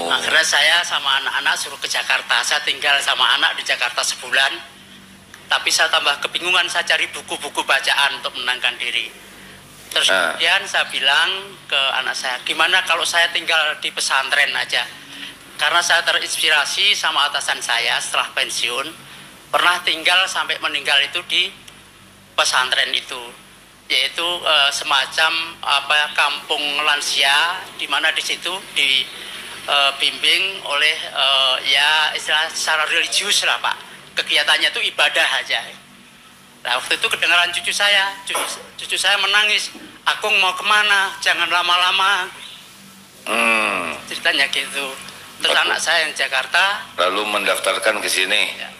Akhirnya saya sama anak-anak suruh ke Jakarta. Saya tinggal sama anak di Jakarta sebulan. Tapi saya tambah kebingungan, saya cari buku-buku bacaan untuk menenangkan diri. Terus kemudian saya bilang ke anak saya, gimana kalau saya tinggal di pesantren aja? Karena saya terinspirasi sama atasan saya setelah pensiun, pernah tinggal sampai meninggal itu di pesantren itu, yaitu semacam kampung lansia, di mana di situ dibimbing oleh istilah secara religius lah, Pak. Kegiatannya itu ibadah aja. Nah waktu itu kedengaran cucu saya menangis, Akung mau kemana, jangan lama-lama. Ceritanya gitu. Terus anak saya yang Jakarta lalu mendaftarkan ke sini, ya,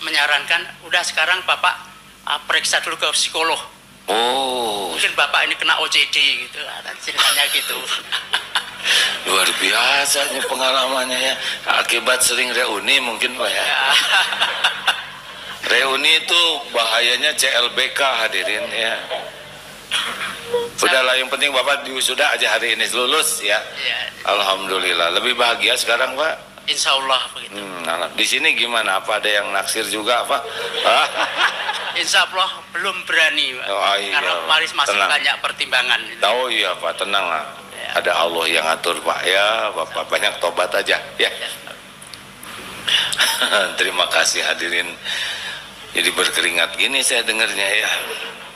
menyarankan, udah sekarang bapak periksa dulu ke psikolog. oh Mungkin bapak ini kena OCD gitu, ceritanya gitu. luar biasa nih pengalamannya ya, akibat sering reuni mungkin Pak ya. Ya. Reuni itu bahayanya CLBK hadirin ya. Udahlah, yang penting Bapak diwisuda aja hari ini, lulus ya. Ya. Alhamdulillah, lebih bahagia sekarang Pak. Insya Allah begitu. Di sini gimana? Apa ada yang naksir juga Pak? Insya Allah belum berani, Pak. Oh, iya, Karena masih tenang. banyak pertimbangan. Tahu ya Pak, tenang lah. Ya. Ada Allah yang atur Pak ya. Bapak banyak tobat aja ya. Terima kasih hadirin. Jadi berkeringat gini saya dengarnya ya.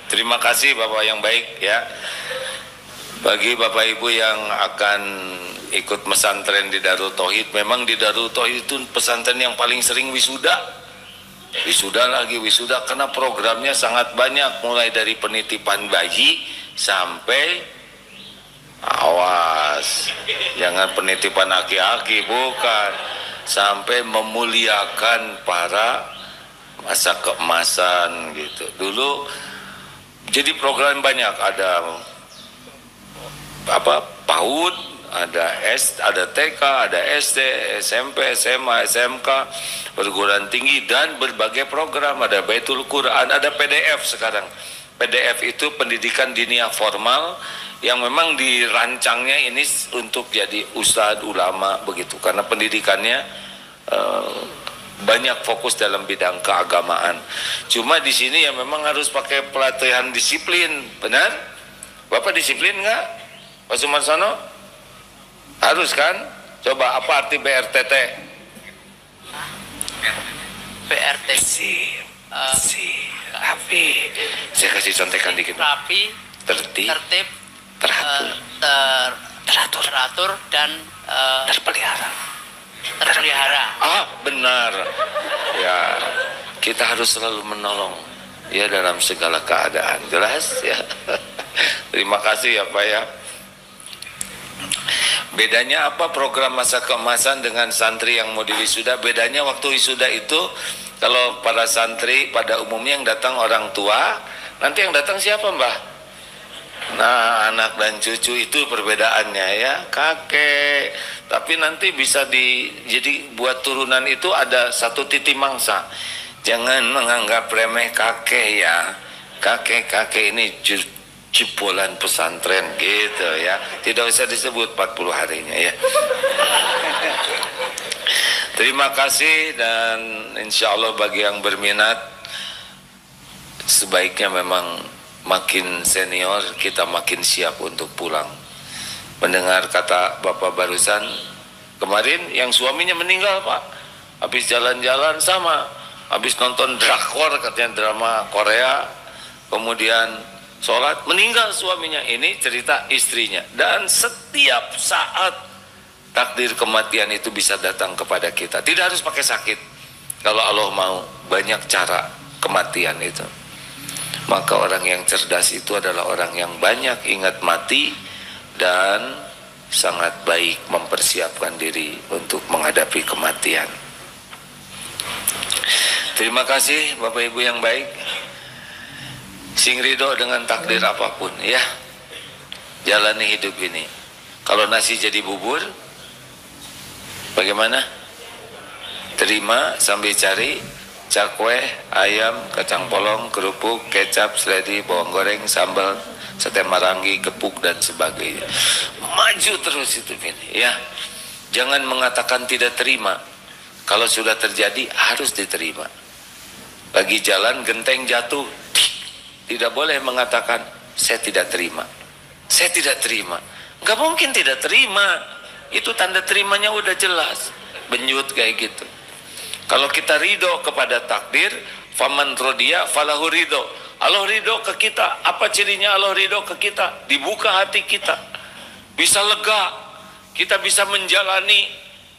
Terima kasih Bapak yang baik ya. Bagi Bapak Ibu yang akan ikut pesantren di Darul Tauhid, memang di Darul Tauhid itu pesantren yang paling sering wisuda. Wisuda lagi wisuda, karena programnya sangat banyak, mulai dari penitipan bayi sampai, awas, jangan penitipan aki-aki, bukan, sampai memuliakan para masa keemasan gitu. Dulu jadi program banyak, ada PAUD, ada TK, ada SD, SMP, SMA, SMK, perguruan tinggi, dan berbagai program. Ada Baitul Quran, ada PDF sekarang. PDF itu pendidikan diniyah formal yang memang dirancangnya ini untuk jadi ustadz, ulama begitu, karena pendidikannya banyak fokus dalam bidang keagamaan. Cuma di sini ya memang harus pakai pelatihan disiplin, benar? Bapak disiplin nggak, Pak Sumarsono? Harus kan? Coba apa arti BRTT? BRT Rapi. Saya kasih contekan dikit. rapi, Tertib, teratur, dan terpelihara. Benar ya, kita harus selalu menolong ya dalam segala keadaan, jelas ya. Terima kasih ya Pak ya. Bedanya apa program masa keemasan dengan santri yang mau diwisuda? Bedanya waktu wisuda itu, kalau para santri pada umumnya yang datang orang tua, nanti yang datang siapa Mbah? Nah, anak dan cucu, itu perbedaannya ya, kakek. Tapi nanti bisa jadi buat turunan itu ada satu titi mangsa. Jangan menganggap remeh kakek ya. Kakek ini jebolan pesantren gitu ya. Tidak usah disebut 40 harinya ya. Terima kasih, dan insya Allah bagi yang berminat, sebaiknya memang makin senior kita makin siap untuk pulang. Mendengar kata Bapak barusan, kemarin yang suaminya meninggal Pak, habis jalan-jalan sama, habis nonton drakor, katanya drama Korea, kemudian sholat, meninggal suaminya. Ini cerita istrinya. Dan setiap saat takdir kematian itu bisa datang kepada kita, tidak harus pakai sakit. Kalau Allah mau, banyak cara kematian itu. Maka orang yang cerdas itu adalah orang yang banyak ingat mati dan sangat baik mempersiapkan diri untuk menghadapi kematian. Terima kasih Bapak Ibu yang baik. Sing ridho dengan takdir apapun ya. Jalani hidup ini. Kalau nasi jadi bubur, bagaimana? Terima sambil cari cakwe, ayam, kacang polong, kerupuk, kecap, seledi, bawang goreng, sambal, sate marangi, gepuk, dan sebagainya. Maju terus itu ini ya. Jangan mengatakan tidak terima. Kalau sudah terjadi harus diterima. Lagi jalan genteng jatuh, tidak boleh mengatakan saya tidak terima. Saya tidak terima. Gak mungkin tidak terima. Itu tanda terimanya udah jelas. Benjut kayak gitu. Kalau kita ridho kepada takdir, faman rodiya falahu ridho. Allah ridho ke kita. Apa cirinya Allah ridho ke kita? Dibuka hati kita, bisa lega, kita bisa menjalani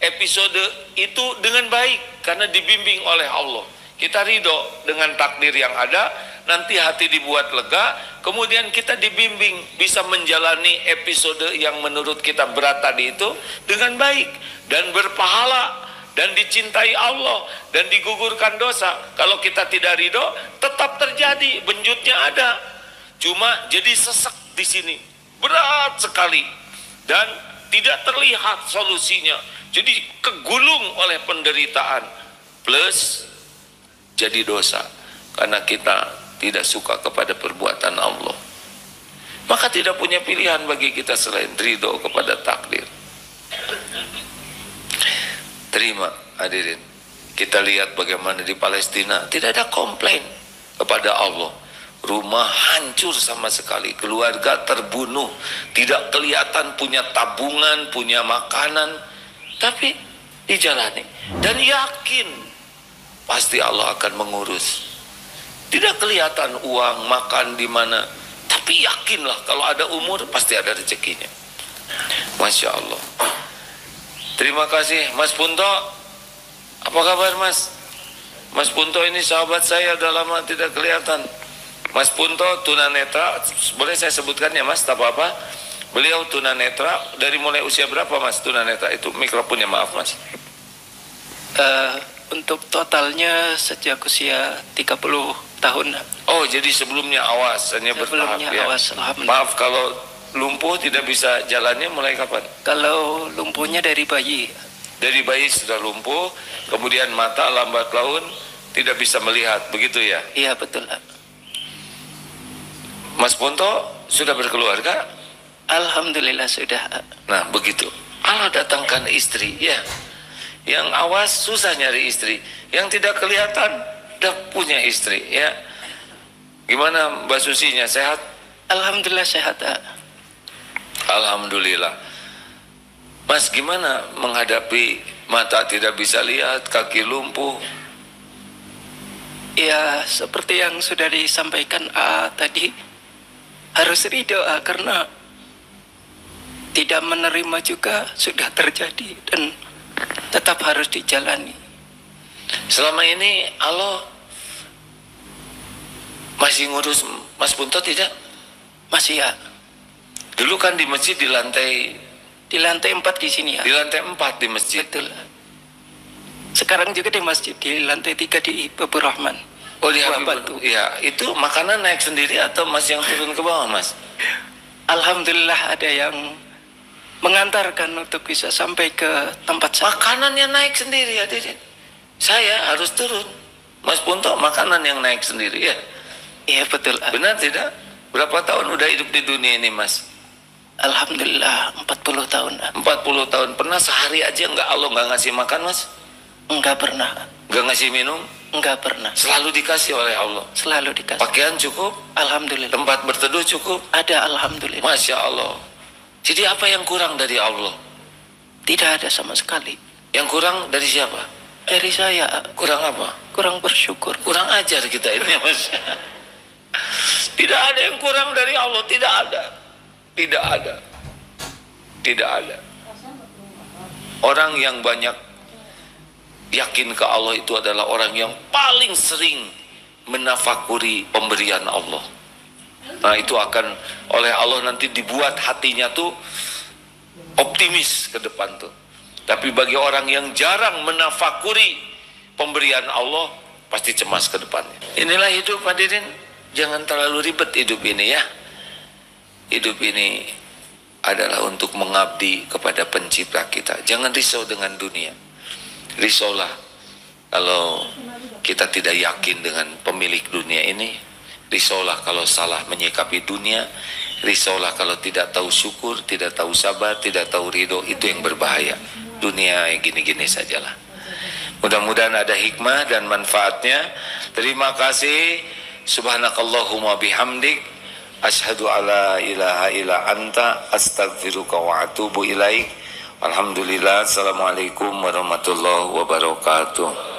episode itu dengan baik karena dibimbing oleh Allah. Kita ridho dengan takdir yang ada, nanti hati dibuat lega, kemudian kita dibimbing bisa menjalani episode yang menurut kita berat tadi itu dengan baik dan berpahala dan dicintai Allah dan digugurkan dosa. Kalau kita tidak ridho, tetap terjadi, benjutnya ada. Cuma jadi sesek di sini, berat sekali dan tidak terlihat solusinya. Jadi kegulung oleh penderitaan plus jadi dosa karena kita tidak suka kepada perbuatan Allah. Maka tidak punya pilihan bagi kita selain ridho kepada takdir. Terima hadirin. Kita lihat bagaimana di Palestina tidak ada komplain kepada Allah. Rumah hancur sama sekali, keluarga terbunuh, tidak kelihatan punya tabungan, punya makanan, tapi dijalani dan yakin pasti Allah akan mengurus. Tidak kelihatan uang makan di mana, tapi yakinlah kalau ada umur pasti ada rezekinya. Masya Allah. Terima kasih Mas Punto. Apa kabar Mas? Mas Punto ini sahabat saya, udah lama tidak kelihatan. Mas Punto tunanetra, boleh saya sebutkan ya Mas, tak apa-apa. Beliau tunanetra, dari mulai usia berapa Mas tunanetra itu? Mikrofonnya maaf Mas. Untuk totalnya sejak usia 30 tahun. Oh, jadi sebelumnya awas, hanya bertahap ya. Awas, maaf kalau lumpuh tidak bisa jalannya mulai kapan? Kalau lumpuhnya dari bayi. Dari bayi sudah lumpuh, kemudian mata lambat laun tidak bisa melihat, begitu ya? Iya betul. Mas Punto sudah berkeluarga? Alhamdulillah sudah. Nah begitu, Allah datangkan istri ya. Yang awas susah nyari istri, yang tidak kelihatan udah punya istri ya. Gimana Mbak Susinya, sehat? Alhamdulillah sehat. Alhamdulillah. Mas gimana menghadapi mata tidak bisa lihat, kaki lumpuh? Ya seperti yang sudah disampaikan tadi, harus ridho karena tidak menerima juga sudah terjadi dan tetap harus dijalani. Selama ini Allah masih ngurus Mas Punto tidak? Masih ya. Dulu kan di masjid di lantai 4 di sini ya. Di lantai 4 di masjid. Betul. Sekarang juga di masjid di lantai 3 di Babur Rahman. Oh di Habib. Ya, itu makanan naik sendiri atau Mas yang turun ke bawah Mas? Alhamdulillah ada yang mengantarkan untuk bisa sampai ke tempat saya. Makanannya naik sendiri ya, Didin. Saya harus turun. Mas Punto makanan yang naik sendiri ya. Iya betul. Benar tidak? Berapa tahun udah hidup di dunia ini Mas? Alhamdulillah 40 tahun. 40 tahun. Pernah sehari aja Allah nggak ngasih makan Mas? Enggak pernah. Nggak ngasih minum? Enggak pernah. Selalu dikasih oleh Allah. Selalu dikasih. Pakaian cukup? Alhamdulillah. Tempat berteduh cukup? Ada alhamdulillah. Masya Allah. Jadi apa yang kurang dari Allah? Tidak ada sama sekali. Yang kurang dari siapa? Dari saya. Kurang apa? Kurang bersyukur. Kurang ajar kita ini Mas. Tidak ada yang kurang dari Allah. Tidak ada. Tidak ada. Tidak ada. Orang yang banyak yakin ke Allah itu adalah orang yang paling sering menafakuri pemberian Allah. Nah itu akan oleh Allah nanti dibuat hatinya tuh optimis ke depan tuh. Tapi bagi orang yang jarang menafakuri pemberian Allah pasti cemas ke depannya. Inilah hidup hadirin. Jangan terlalu ribet hidup ini ya. Hidup ini adalah untuk mengabdi kepada pencipta kita. Jangan risau dengan dunia. Risaulah kalau kita tidak yakin dengan pemilik dunia ini. Risaulah kalau salah menyikapi dunia. Risaulah kalau tidak tahu syukur, tidak tahu sabar, tidak tahu ridho. Itu yang berbahaya. Dunia yang gini-gini sajalah. Mudah-mudahan ada hikmah dan manfaatnya. Terima kasih. Subhanakallahumma bihamdik. Asyhadu alla ilaha illa anta astaghfiruka wa atubu ilaik. Alhamdulillah. Assalamualaikum warahmatullahi wabarakatuh.